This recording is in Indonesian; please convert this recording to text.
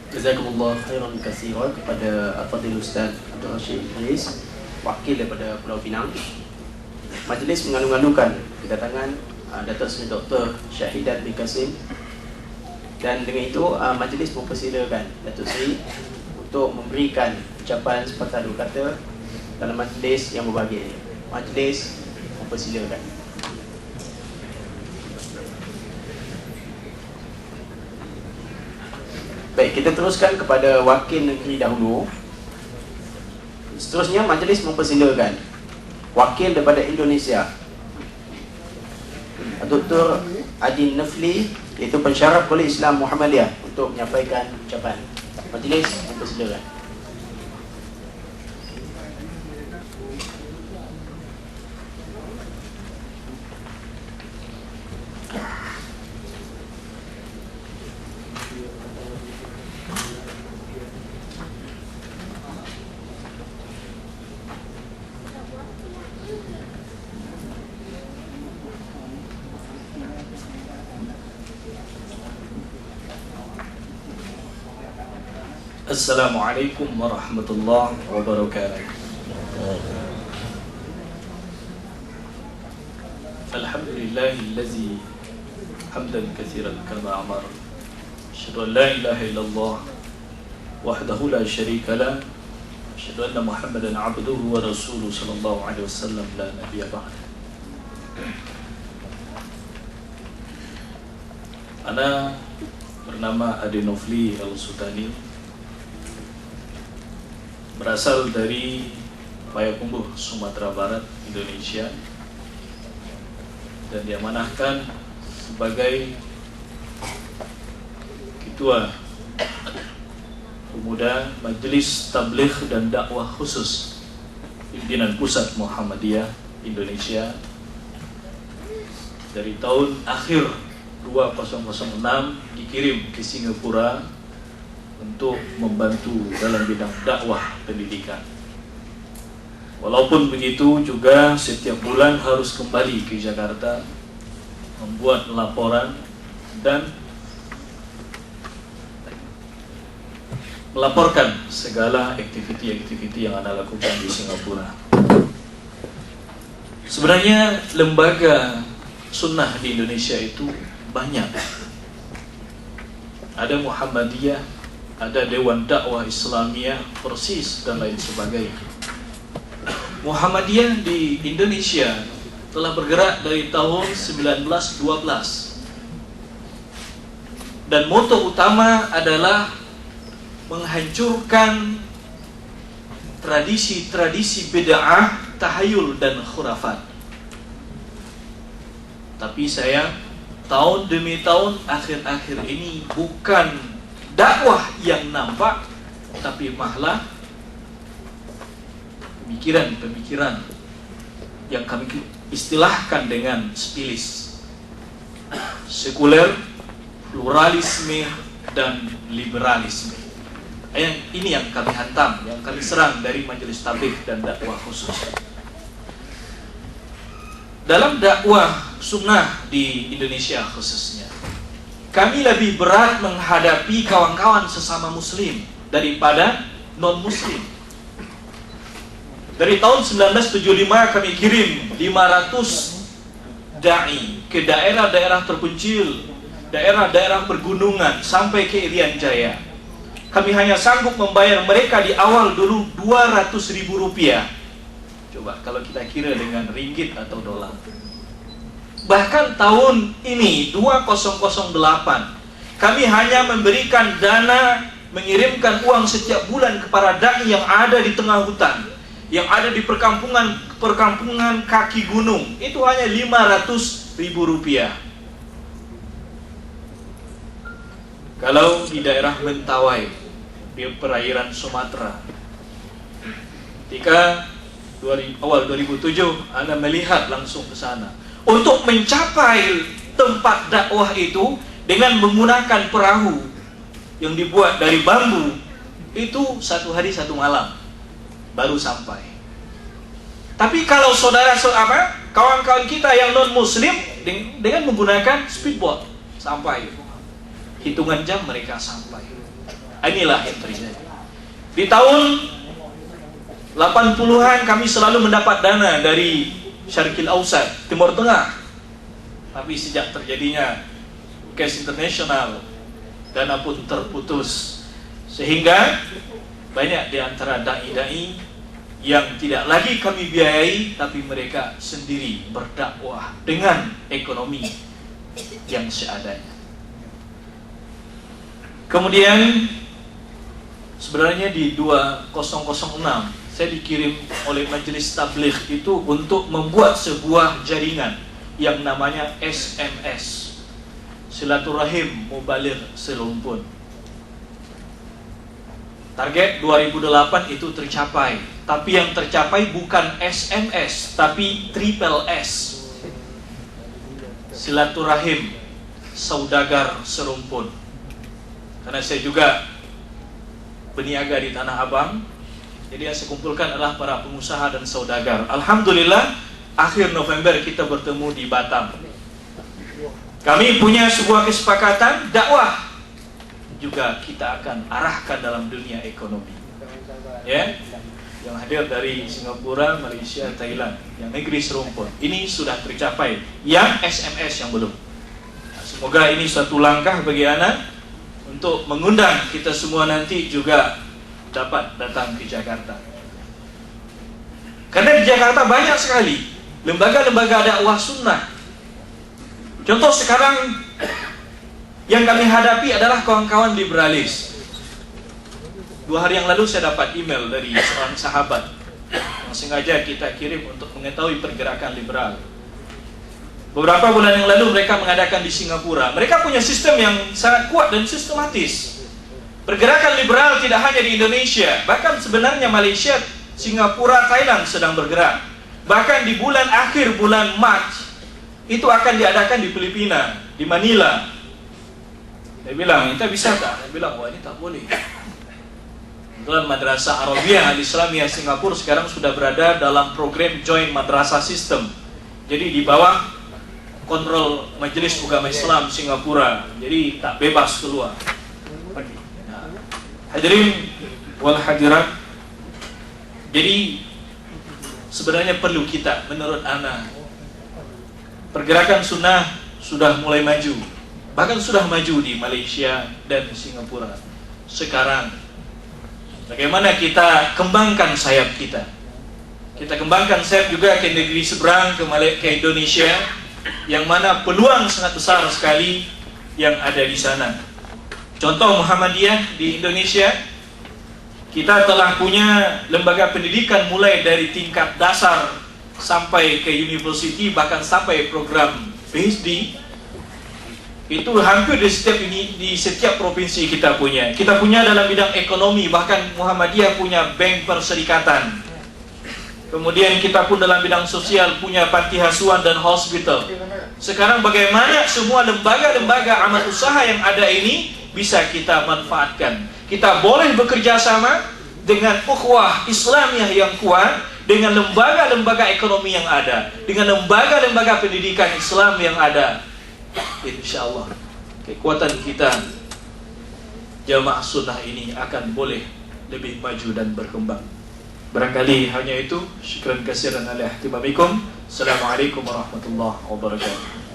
Jazakumullah khairan katsiran kepada Al-Fadhil Ustaz Abdul Rashid Idris, wakil daripada Pulau Pinang. Majlis mengalu-alukan kedatangan Datuk Seri Dr. Syahidat bin Kasim, dan dengan itu majlis mempersilakan Datuk Seri untuk memberikan ucapan sepatah dua kata dalam majlis yang berbahagia ini. Majlis mempersilakan. Baik, kita teruskan kepada wakil negeri dahulu. Seterusnya majlis mempersilakan wakil daripada Indonesia, Dr. Adin Nafli, iaitu pensyarah Kolej Islam Muhammadiyah, untuk menyampaikan ucapan. Majlis mempersilakan. Assalamualaikum warahmatullahi wabarakatuh. Alhamdulillahillazi hamdan katsiran kama amar. Asyhadu an la ilaha illallah wahdahu la syarika lah. Asyhadu anna Muhammadan abduhu wa rasuluhu sallallahu alaihi wasallam la nabiyya ba'd. Ana bernama Adin Nafli Al-Sultani, berasal dari Payakumbuh, Sumatera Barat, Indonesia, dan diamanahkan sebagai Ketua Pemuda Majelis Tabligh dan Dakwah Khusus Pimpinan Pusat Muhammadiyah Indonesia dari tahun akhir 2006, dikirim ke Singapura untuk membantu dalam bidang dakwah pendidikan. Walaupun begitu juga setiap bulan harus kembali ke Jakarta, membuat laporan dan melaporkan segala aktiviti-aktiviti yang Anda lakukan di Singapura. Sebenarnya lembaga sunnah di Indonesia itu banyak. Ada Muhammadiyah, ada Dewan Dakwah Islamiyah, Persis, dan lain sebagainya. Muhammadiyah di Indonesia telah bergerak dari tahun 1912, dan moto utama adalah menghancurkan tradisi-tradisi bid'ah, tahayul, dan khurafat. Tapi saya tahun demi tahun akhir-akhir ini bukan dakwah yang nampak, tapi malah pemikiran-pemikiran yang kami istilahkan dengan sepilis, sekuler, pluralisme, dan liberalisme. Ini yang kami hantam, yang kami serang dari Majelis Tabligh dan Dakwah Khusus. Dalam dakwah sunnah di Indonesia khususnya, kami lebih berat menghadapi kawan-kawan sesama muslim daripada non-muslim. Dari tahun 1975 kami kirim 500 da'i ke daerah-daerah terpencil, daerah-daerah pergunungan, sampai ke Irian Jaya. Kami hanya sanggup membayar mereka di awal dulu Rp200.000. Coba kalau kita kira dengan ringgit atau dolar. Bahkan tahun ini 2008 kami hanya memberikan dana, mengirimkan uang setiap bulan kepada dai yang ada di tengah hutan, yang ada di perkampungan kaki gunung. Itu hanya Rp500.000. Kalau di daerah Mentawai, di perairan Sumatera, ketika awal 2007 Anda melihat langsung ke sana. Untuk mencapai tempat dakwah itu dengan menggunakan perahu yang dibuat dari bambu, itu 1 hari 1 malam baru sampai. Tapi kalau kawan-kawan kita yang non muslim dengan menggunakan speedboat sampai, hitungan jam mereka sampai. Inilah yang terjadi. Di tahun 80-an kami selalu mendapat dana dari Syarqil Ausat, Timur Tengah. Tapi sejak terjadinya case internasional, dana pun terputus. Sehingga banyak di antara dai-dai yang tidak lagi kami biayai, tapi mereka sendiri berdakwah dengan ekonomi yang seadanya. Kemudian sebenarnya di 2006 saya dikirim oleh Majelis Tabligh itu untuk membuat sebuah jaringan yang namanya SMS, Silaturahim Mubaligh Serumpun. Target 2008 itu tercapai, tapi yang tercapai bukan SMS, tapi triple S, Silaturahim Saudagar Serumpun. Karena saya juga berniaga di Tanah Abang, jadi yang saya kumpulkan adalah para pengusaha dan saudagar. Alhamdulillah, akhir November kita bertemu di Batam. Kami punya sebuah kesepakatan dakwah juga kita akan arahkan dalam dunia ekonomi. Ya, yang hadir dari Singapura, Malaysia, Thailand, yang negeri serumpun. Ini sudah tercapai. Yang SMS yang belum. Nah, semoga ini suatu langkah bagi anak untuk mengundang kita semua nanti juga dapat datang ke Jakarta. Karena di Jakarta banyak sekali lembaga-lembaga dakwah sunnah. Contoh sekarang yang kami hadapi adalah kawan-kawan liberalis. 2 hari yang lalu saya dapat email dari seorang sahabat yang sengaja kita kirim untuk mengetahui pergerakan liberal. Beberapa bulan yang lalu mereka mengadakan di Singapura. Mereka punya sistem yang sangat kuat dan sistematis. Pergerakan liberal tidak hanya di Indonesia, bahkan sebenarnya Malaysia, Singapura, Thailand sedang bergerak. Bahkan di akhir bulan Mac itu akan diadakan di Filipina, di Manila. Saya bilang, kita bisa tak? Saya bilang, wah ini tak boleh. Kebetulan Madrasah Arabiyah Al-Islamiyah Singapura sekarang sudah berada dalam program Joint Madrasah System. Jadi di bawah kontrol Majelis Ugama Islam Singapura. Jadi tak bebas keluar. Nah, hadirin wal hadirat. Jadi sebenarnya perlu kita, menurut ana, pergerakan sunnah sudah mulai maju. Bahkan sudah maju di Malaysia dan Singapura. Sekarang bagaimana kita kembangkan sayap kita? Kita kembangkan sayap juga ke negeri seberang, ke Indonesia, yang mana peluang sangat besar sekali yang ada di sana. Contoh Muhammadiyah di Indonesia, kita telah punya lembaga pendidikan mulai dari tingkat dasar sampai ke university, bahkan sampai program PhD. Itu hampir di setiap provinsi kita punya. Kita punya dalam bidang ekonomi, bahkan Muhammadiyah punya bank perserikatan. Kemudian kita pun dalam bidang sosial punya panti asuhan dan hospital. Sekarang bagaimana semua lembaga-lembaga amal usaha yang ada ini bisa kita manfaatkan. Kita boleh bekerja sama dengan ukhuwah Islamiyah yang kuat, dengan lembaga-lembaga ekonomi yang ada, dengan lembaga-lembaga pendidikan Islam yang ada. InsyaAllah kekuatan kita jamaah sunnah ini akan boleh lebih maju dan berkembang. Barangkali hanya itu. Syukran katsiran ala ihtimamikum. Assalamualaikum warahmatullahi wabarakatuh.